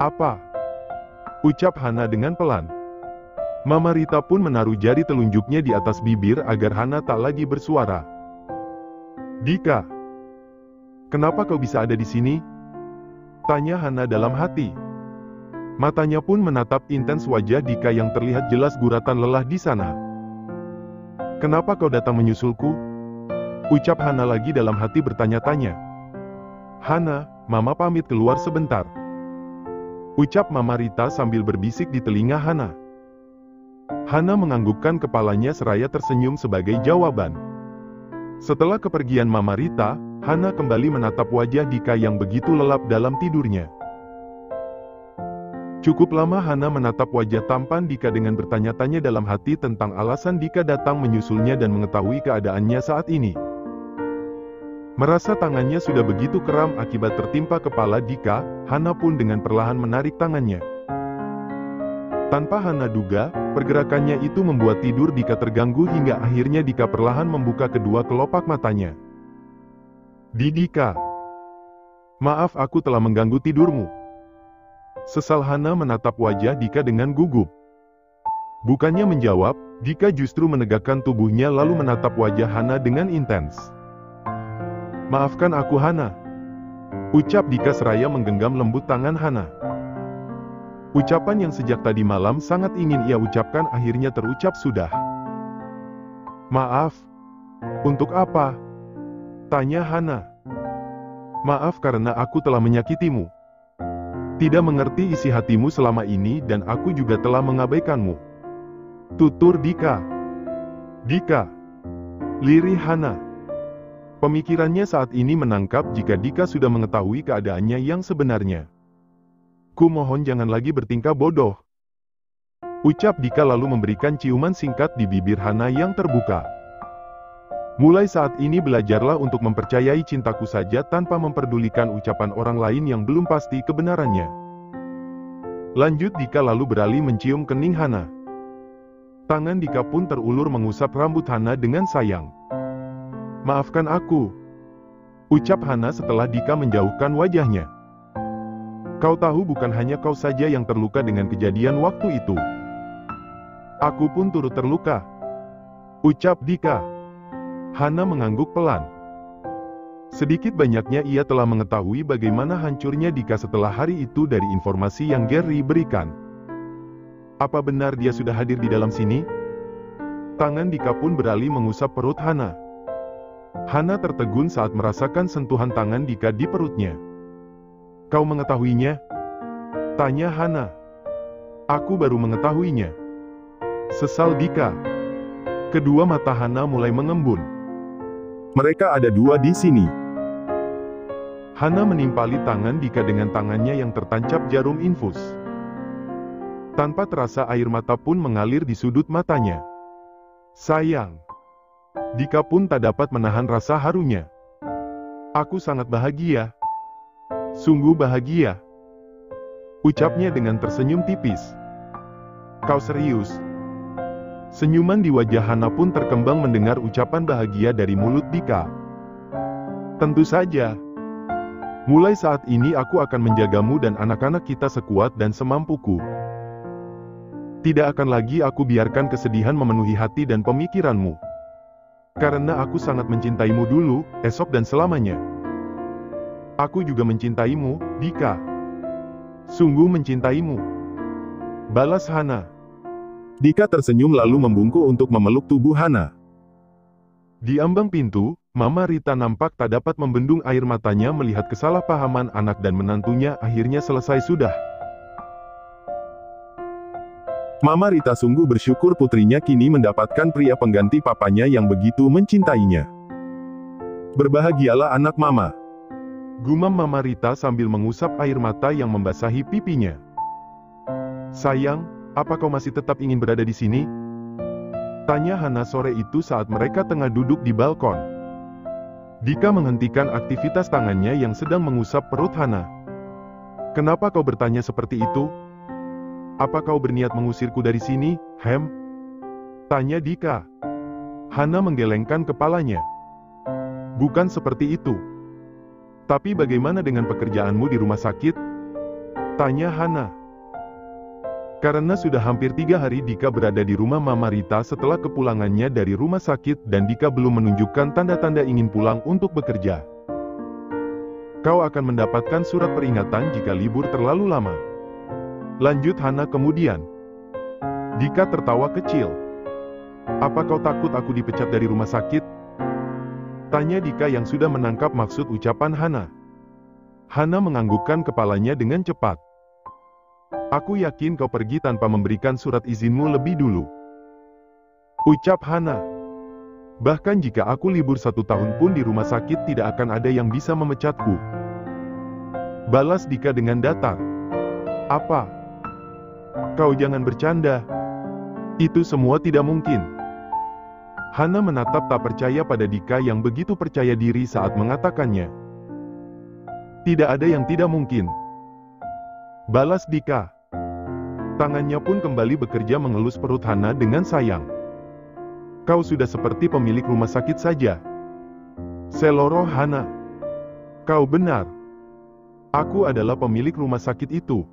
Apa? Ucap Hana dengan pelan. Mama Rita pun menaruh jari telunjuknya di atas bibir agar Hana tak lagi bersuara. Dika, kenapa kau bisa ada di sini? Tanya Hana dalam hati. Matanya pun menatap intens wajah Dika yang terlihat jelas guratan lelah di sana. Kenapa kau datang menyusulku? Ucap Hana lagi dalam hati bertanya-tanya. Hana, Mama pamit keluar sebentar. Ucap Mama Rita sambil berbisik di telinga Hana. Hana menganggukkan kepalanya seraya tersenyum sebagai jawaban. Setelah kepergian Mama Rita, Hana kembali menatap wajah Dika yang begitu lelap dalam tidurnya. Cukup lama Hana menatap wajah tampan Dika dengan bertanya-tanya dalam hati tentang alasan Dika datang menyusulnya dan mengetahui keadaannya saat ini. Merasa tangannya sudah begitu kram akibat tertimpa kepala Dika, Hana pun dengan perlahan menarik tangannya. Tanpa Hana duga, pergerakannya itu membuat tidur Dika terganggu hingga akhirnya Dika perlahan membuka kedua kelopak matanya. Dika, maaf aku telah mengganggu tidurmu. Sesal Hana menatap wajah Dika dengan gugup. Bukannya menjawab, Dika justru menegakkan tubuhnya lalu menatap wajah Hana dengan intens. Maafkan aku Hana. Ucap Dika seraya menggenggam lembut tangan Hana. Ucapan yang sejak tadi malam sangat ingin ia ucapkan akhirnya terucap sudah. Maaf. Untuk apa? Tanya Hana. Maaf karena aku telah menyakitimu. Tidak mengerti isi hatimu selama ini dan aku juga telah mengabaikanmu. Tutur Dika. Dika. Lirih Hana. Pemikirannya saat ini menangkap jika Dika sudah mengetahui keadaannya yang sebenarnya. Ku mohon jangan lagi bertingkah bodoh. Ucap Dika lalu memberikan ciuman singkat di bibir Hana yang terbuka. Mulai saat ini belajarlah untuk mempercayai cintaku saja tanpa memperdulikan ucapan orang lain yang belum pasti kebenarannya. Lanjut Dika lalu beralih mencium kening Hana. Tangan Dika pun terulur mengusap rambut Hana dengan sayang. Maafkan aku. Ucap Hana setelah Dika menjauhkan wajahnya. Kau tahu bukan hanya kau saja yang terluka dengan kejadian waktu itu. Aku pun turut terluka. Ucap Dika. Hana mengangguk pelan. Sedikit banyaknya ia telah mengetahui bagaimana hancurnya Dika setelah hari itu dari informasi yang Gary berikan. Apa benar dia sudah hadir di dalam sini? Tangan Dika pun beralih mengusap perut Hana. Hana tertegun saat merasakan sentuhan tangan Dika di perutnya. Kau mengetahuinya? Tanya Hana. Aku baru mengetahuinya. Sesal Dika. Kedua mata Hana mulai mengembun. Mereka ada dua di sini. Hana menimpali tangan Dika dengan tangannya yang tertancap jarum infus. Tanpa terasa air mata pun mengalir di sudut matanya. Sayang. Dika pun tak dapat menahan rasa harunya. Aku sangat bahagia. Sungguh bahagia. Ucapnya dengan tersenyum tipis. Kau serius? Senyuman di wajah Hana pun terkembang mendengar ucapan bahagia dari mulut Dika. Tentu saja. Mulai saat ini aku akan menjagamu dan anak-anak kita sekuat dan semampuku. Tidak akan lagi aku biarkan kesedihan memenuhi hati dan pemikiranmu. Karena aku sangat mencintaimu dulu, esok dan selamanya. Aku juga mencintaimu, Dika. Sungguh mencintaimu. Balas Hana. Dika tersenyum lalu membungkuk untuk memeluk tubuh Hana. Di ambang pintu, Mama Rita nampak tak dapat membendung air matanya melihat kesalahpahaman anak dan menantunya akhirnya selesai sudah. Mama Rita sungguh bersyukur putrinya kini mendapatkan pria pengganti papanya yang begitu mencintainya. Berbahagialah anak Mama. Gumam Mama Rita sambil mengusap air mata yang membasahi pipinya. Sayang, apa kau masih tetap ingin berada di sini? Tanya Hana sore itu saat mereka tengah duduk di balkon. Dika menghentikan aktivitas tangannya yang sedang mengusap perut Hana. Kenapa kau bertanya seperti itu? Apa kau berniat mengusirku dari sini, Hem? Tanya Dika. Hana menggelengkan kepalanya. Bukan seperti itu. Tapi bagaimana dengan pekerjaanmu di rumah sakit? Tanya Hana. Karena sudah hampir 3 hari Dika berada di rumah Mama Rita setelah kepulangannya dari rumah sakit dan Dika belum menunjukkan tanda-tanda ingin pulang untuk bekerja. Kau akan mendapatkan surat peringatan jika libur terlalu lama. Lanjut Hana kemudian. Dika tertawa kecil. Apa kau takut aku dipecat dari rumah sakit? Tanya Dika yang sudah menangkap maksud ucapan Hana. Hana menganggukkan kepalanya dengan cepat. Aku yakin kau pergi tanpa memberikan surat izinmu lebih dulu. Ucap Hana. Bahkan jika aku libur 1 tahun pun di rumah sakit tidak akan ada yang bisa memecatku. Balas Dika dengan datar. Apa? Kau jangan bercanda. Itu semua tidak mungkin. Hana menatap tak percaya pada Dika yang begitu percaya diri saat mengatakannya. Tidak ada yang tidak mungkin. Balas Dika. Tangannya pun kembali bekerja mengelus perut Hana dengan sayang. Kau sudah seperti pemilik rumah sakit saja. Seloroh Hana. Kau benar. Aku adalah pemilik rumah sakit itu.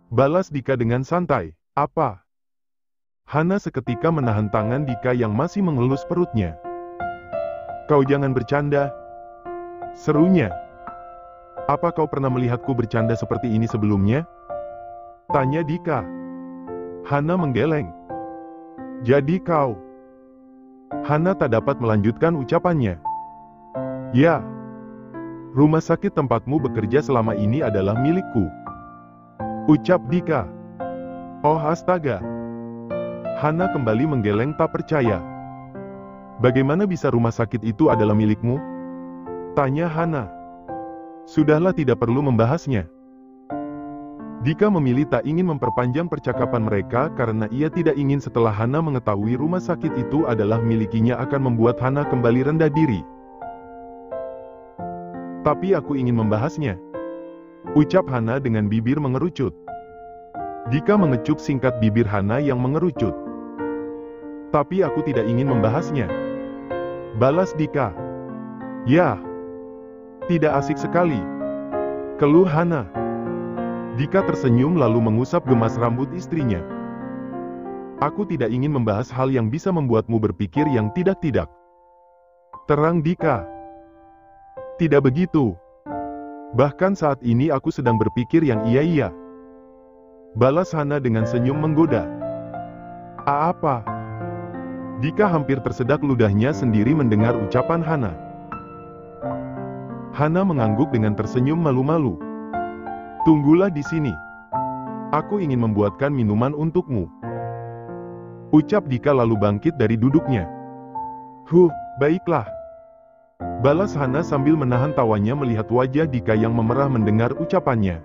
Balas Dika dengan santai. Apa? Hana seketika menahan tangan Dika yang masih mengelus perutnya. Kau jangan bercanda. Serunya. Apa kau pernah melihatku bercanda seperti ini sebelumnya? Tanya Dika. Hana menggeleng. Jadi kau. Hana tak dapat melanjutkan ucapannya. Ya. Rumah sakit tempatmu bekerja selama ini adalah milikku. Ucap Dika. Oh astaga. Hana kembali menggeleng tak percaya. Bagaimana bisa rumah sakit itu adalah milikmu? Tanya Hana. Sudahlah tidak perlu membahasnya. Dika memilih tak ingin memperpanjang percakapan mereka karena ia tidak ingin setelah Hana mengetahui rumah sakit itu adalah milikinya akan membuat Hana kembali rendah diri. Tapi aku ingin membahasnya. Ucap Hana dengan bibir mengerucut. Dika mengecup singkat bibir Hana yang mengerucut. Tapi aku tidak ingin membahasnya. Balas Dika. Ya. Tidak asik sekali. Keluh Hana. Dika tersenyum lalu mengusap gemas rambut istrinya. Aku tidak ingin membahas hal yang bisa membuatmu berpikir yang tidak-tidak. Terang Dika. Tidak begitu. Bahkan saat ini aku sedang berpikir yang iya-iya. Balas Hana dengan senyum menggoda. Apa? Dika hampir tersedak ludahnya sendiri mendengar ucapan Hana. Hana mengangguk dengan tersenyum malu-malu. Tunggulah di sini. Aku ingin membuatkan minuman untukmu. Ucap Dika lalu bangkit dari duduknya. Baiklah. Balas Hana sambil menahan tawanya melihat wajah Dika yang memerah mendengar ucapannya.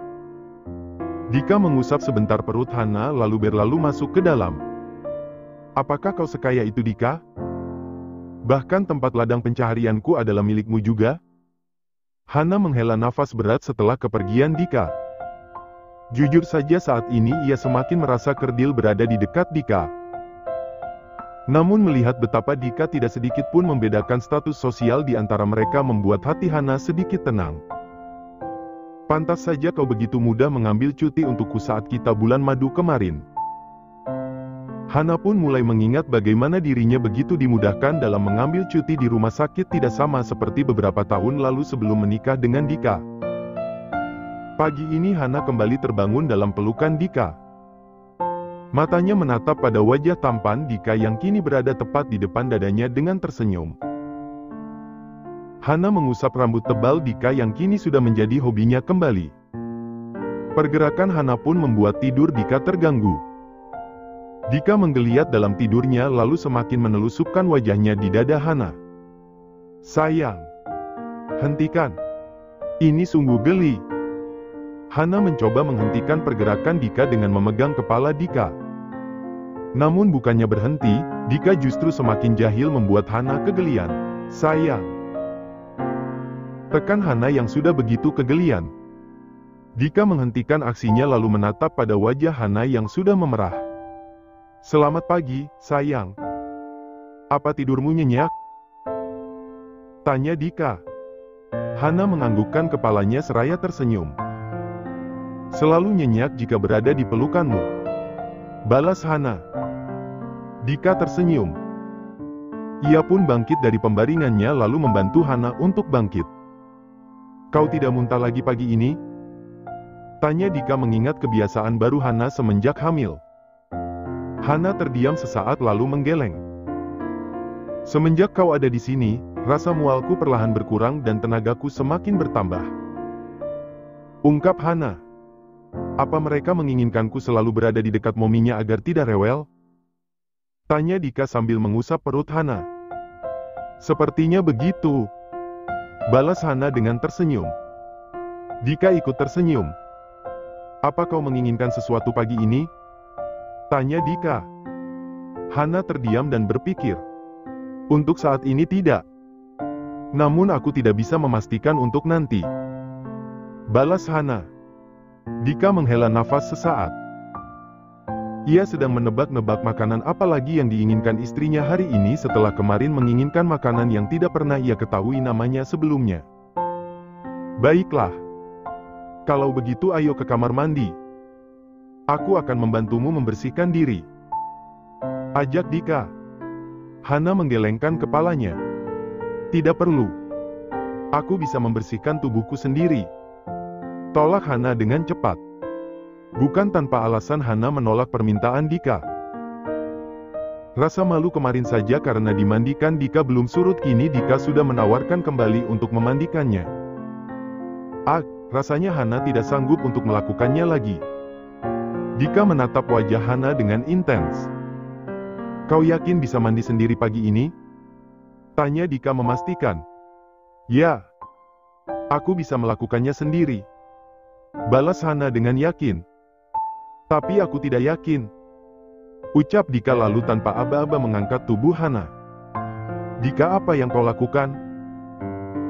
Dika mengusap sebentar perut Hana lalu berlalu masuk ke dalam. Apakah kau sekaya itu Dika? Bahkan tempat ladang pencaharianku adalah milikmu juga? Hana menghela nafas berat setelah kepergian Dika. Jujur saja saat ini ia semakin merasa kerdil berada di dekat Dika. Namun melihat betapa Dika tidak sedikit pun membedakan status sosial di antara mereka membuat hati Hana sedikit tenang. Pantas saja kau begitu mudah mengambil cuti untukku saat kita bulan madu kemarin. Hana pun mulai mengingat bagaimana dirinya begitu dimudahkan dalam mengambil cuti di rumah sakit tidak sama seperti beberapa tahun lalu sebelum menikah dengan Dika. Pagi ini Hana kembali terbangun dalam pelukan Dika. Matanya menatap pada wajah tampan Dika yang kini berada tepat di depan dadanya dengan tersenyum. Hana mengusap rambut tebal Dika yang kini sudah menjadi hobinya kembali. Pergerakan Hana pun membuat tidur Dika terganggu. Dika menggeliat dalam tidurnya lalu semakin menelusupkan wajahnya di dada Hana. Sayang. Hentikan. Ini sungguh geli. Hana mencoba menghentikan pergerakan Dika dengan memegang kepala Dika. Namun bukannya berhenti, Dika justru semakin jahil membuat Hana kegelian. Sayang. Tekan Hana yang sudah begitu kegelian. Dika menghentikan aksinya lalu menatap pada wajah Hana yang sudah memerah. Selamat pagi, sayang. Apa tidurmu nyenyak? Tanya Dika. Hana menganggukkan kepalanya seraya tersenyum. Selalu nyenyak jika berada di pelukanmu, balas Hana. Dika tersenyum. Ia pun bangkit dari pembaringannya lalu membantu Hana untuk bangkit. Kau tidak muntah lagi pagi ini? Tanya Dika mengingat kebiasaan baru Hana semenjak hamil. Hana terdiam sesaat lalu menggeleng. Semenjak kau ada di sini, rasa mualku perlahan berkurang dan tenagaku semakin bertambah. Ungkap Hana. Apa mereka menginginkanku selalu berada di dekat mominya agar tidak rewel? Tanya Dika sambil mengusap perut Hana. Sepertinya begitu, balas Hana dengan tersenyum. Dika ikut tersenyum. Apa kau menginginkan sesuatu pagi ini? Tanya Dika. Hana terdiam dan berpikir. Untuk saat ini tidak. Namun aku tidak bisa memastikan untuk nanti. Balas Hana. Dika menghela nafas sesaat. Ia sedang menebak-nebak makanan apa lagi yang diinginkan istrinya hari ini setelah kemarin menginginkan makanan yang tidak pernah ia ketahui namanya sebelumnya. Baiklah. Kalau begitu ayo ke kamar mandi. Aku akan membantumu membersihkan diri. Ajak Dika. Hana menggelengkan kepalanya. Tidak perlu. Aku bisa membersihkan tubuhku sendiri. Tolak Hana dengan cepat. Bukan tanpa alasan Hana menolak permintaan Dika. Rasa malu kemarin saja karena dimandikan Dika belum surut, kini Dika sudah menawarkan kembali untuk memandikannya. Rasanya Hana tidak sanggup untuk melakukannya lagi. Dika menatap wajah Hana dengan intens. Kau yakin bisa mandi sendiri pagi ini? Tanya Dika memastikan. Ya. Aku bisa melakukannya sendiri. Balas Hana dengan yakin. Tapi aku tidak yakin. Ucap Dika lalu tanpa aba-aba mengangkat tubuh Hana. Dika, apa yang kau lakukan?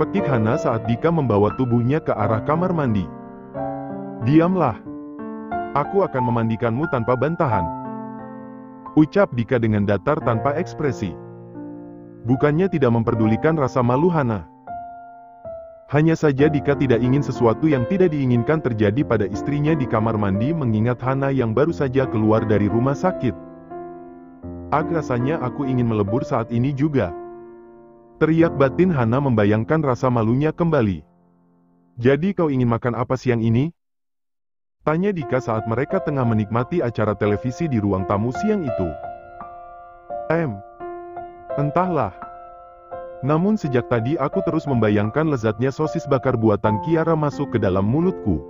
Pekik Hana saat Dika membawa tubuhnya ke arah kamar mandi. Diamlah. Aku akan memandikanmu tanpa bantahan. Ucap Dika dengan datar tanpa ekspresi. Bukannya tidak memperdulikan rasa malu Hana. Hanya saja Dika tidak ingin sesuatu yang tidak diinginkan terjadi pada istrinya di kamar mandi mengingat Hana yang baru saja keluar dari rumah sakit. Rasanya aku ingin melebur saat ini juga. Teriak batin Hana membayangkan rasa malunya kembali. Jadi kau ingin makan apa siang ini? Tanya Dika saat mereka tengah menikmati acara televisi di ruang tamu siang itu. Entahlah. Namun sejak tadi aku terus membayangkan lezatnya sosis bakar buatan Kiara masuk ke dalam mulutku.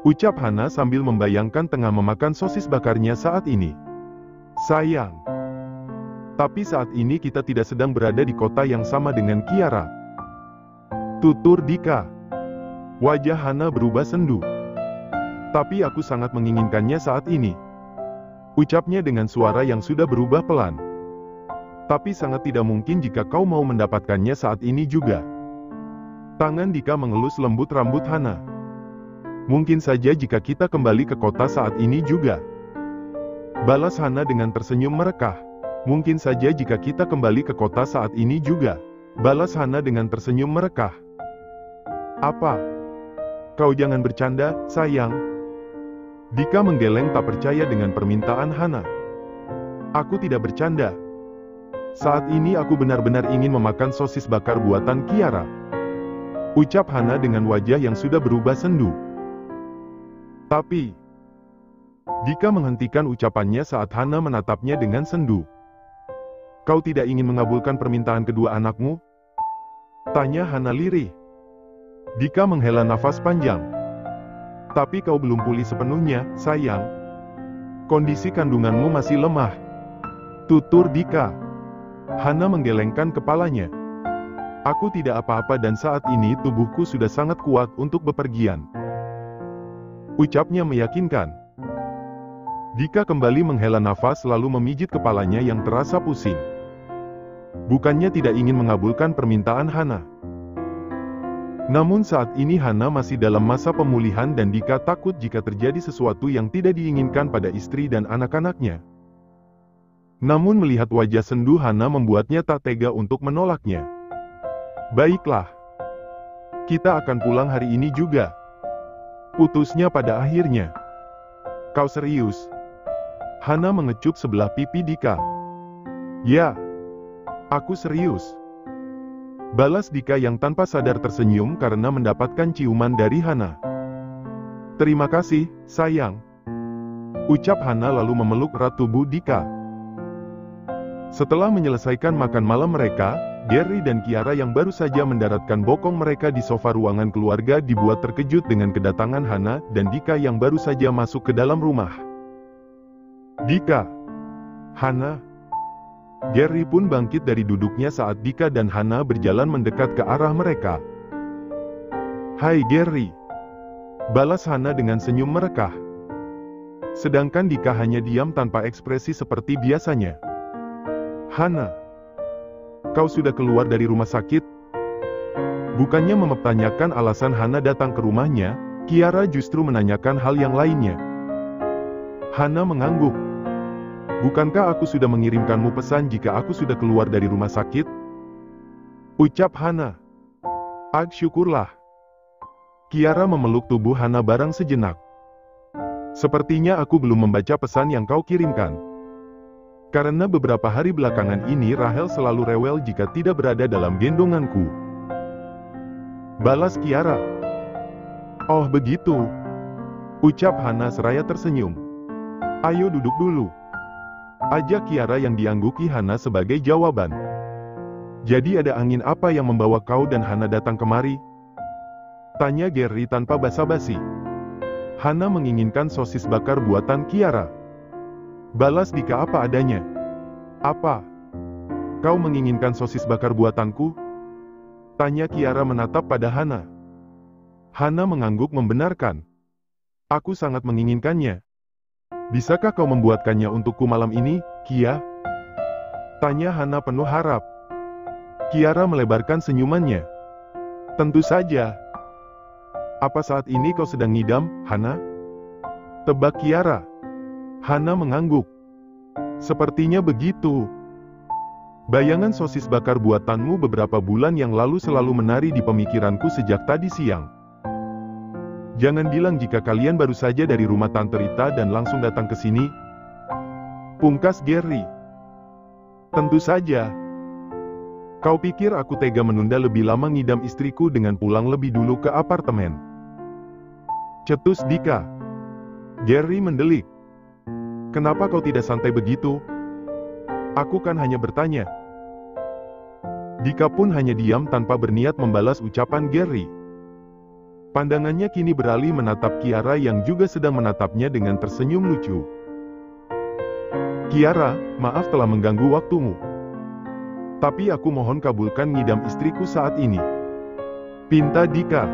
Ucap Hana sambil membayangkan tengah memakan sosis bakarnya saat ini. Sayang. Tapi saat ini kita tidak sedang berada di kota yang sama dengan Kiara. Tutur Dika. Wajah Hana berubah sendu. Tapi aku sangat menginginkannya saat ini. Ucapnya dengan suara yang sudah berubah pelan. Tapi sangat tidak mungkin jika kau mau mendapatkannya saat ini juga. Tangan Dika mengelus lembut rambut Hana. Mungkin saja jika kita kembali ke kota saat ini juga. Balas Hana dengan tersenyum merekah. Mungkin saja jika kita kembali ke kota saat ini juga. Balas Hana dengan tersenyum merekah. Apa? Kau jangan bercanda, sayang. Dika menggeleng tak percaya dengan permintaan Hana. Aku tidak bercanda. Saat ini aku benar-benar ingin memakan sosis bakar buatan Kiara. Ucap Hana dengan wajah yang sudah berubah sendu. Tapi, Dika menghentikan ucapannya saat Hana menatapnya dengan sendu. Kau tidak ingin mengabulkan permintaan kedua anakmu? Tanya Hana lirih. Dika menghela nafas panjang. Tapi kau belum pulih sepenuhnya, sayang. Kondisi kandunganmu masih lemah. Tutur Dika. Hana menggelengkan kepalanya. Aku tidak apa-apa dan saat ini tubuhku sudah sangat kuat untuk bepergian. Ucapnya meyakinkan. Dika kembali menghela nafas lalu memijit kepalanya yang terasa pusing. Bukannya tidak ingin mengabulkan permintaan Hana. Namun saat ini Hana masih dalam masa pemulihan dan Dika takut jika terjadi sesuatu yang tidak diinginkan pada istri dan anak-anaknya. Namun melihat wajah sendu Hana membuatnya tak tega untuk menolaknya. Baiklah. Kita akan pulang hari ini juga. Putusnya pada akhirnya. Kau serius? Hana mengecup sebelah pipi Dika. Ya, aku serius. Balas Dika yang tanpa sadar tersenyum karena mendapatkan ciuman dari Hana. Terima kasih, sayang. Ucap Hana lalu memeluk erat tubuh Dika. Setelah menyelesaikan makan malam mereka, Gary dan Kiara yang baru saja mendaratkan bokong mereka di sofa ruangan keluarga dibuat terkejut dengan kedatangan Hana dan Dika yang baru saja masuk ke dalam rumah. Dika, Hana. Gary pun bangkit dari duduknya saat Dika dan Hana berjalan mendekat ke arah mereka. Hai Gary. Balas Hana dengan senyum merekah. Sedangkan Dika hanya diam tanpa ekspresi seperti biasanya. Hana, kau sudah keluar dari rumah sakit? Bukannya mempertanyakan alasan Hana datang ke rumahnya, Kiara justru menanyakan hal yang lainnya. Hana mengangguk. Bukankah aku sudah mengirimkanmu pesan jika aku sudah keluar dari rumah sakit? Ucap Hana. Syukurlah. Kiara memeluk tubuh Hana barang sejenak. Sepertinya aku belum membaca pesan yang kau kirimkan. Karena beberapa hari belakangan ini Rahel selalu rewel jika tidak berada dalam gendonganku. Balas Kiara. Oh begitu. Ucap Hana seraya tersenyum. Ayo duduk dulu. Ajak Kiara yang diangguki Hana sebagai jawaban. Jadi ada angin apa yang membawa kau dan Hana datang kemari? Tanya Gary tanpa basa-basi. Hana menginginkan sosis bakar buatan Kiara. Balas Dika apa adanya. Apa? Kau menginginkan sosis bakar buatanku? Tanya Kiara menatap pada Hana. Hana mengangguk membenarkan. Aku sangat menginginkannya. Bisakah kau membuatkannya untukku malam ini, Kia? Tanya Hana penuh harap. Kiara melebarkan senyumannya. Tentu saja. Apa saat ini kau sedang ngidam, Hana? Tebak Kiara. Hana mengangguk. Sepertinya begitu. Bayangan sosis bakar buatanmu beberapa bulan yang lalu selalu menari di pemikiranku sejak tadi siang. Jangan bilang jika kalian baru saja dari rumah Tante Rita dan langsung datang ke sini. Pungkas Gary. Tentu saja. Kau pikir aku tega menunda lebih lama ngidam istriku dengan pulang lebih dulu ke apartemen? Cetus Dika. Gary mendelik. Kenapa kau tidak santai begitu? Aku kan hanya bertanya. Dika pun hanya diam tanpa berniat membalas ucapan Gary. Pandangannya kini beralih menatap Kiara yang juga sedang menatapnya dengan tersenyum lucu. Kiara, maaf telah mengganggu waktumu. Tapi aku mohon kabulkan ngidam istriku saat ini. Pinta Dika.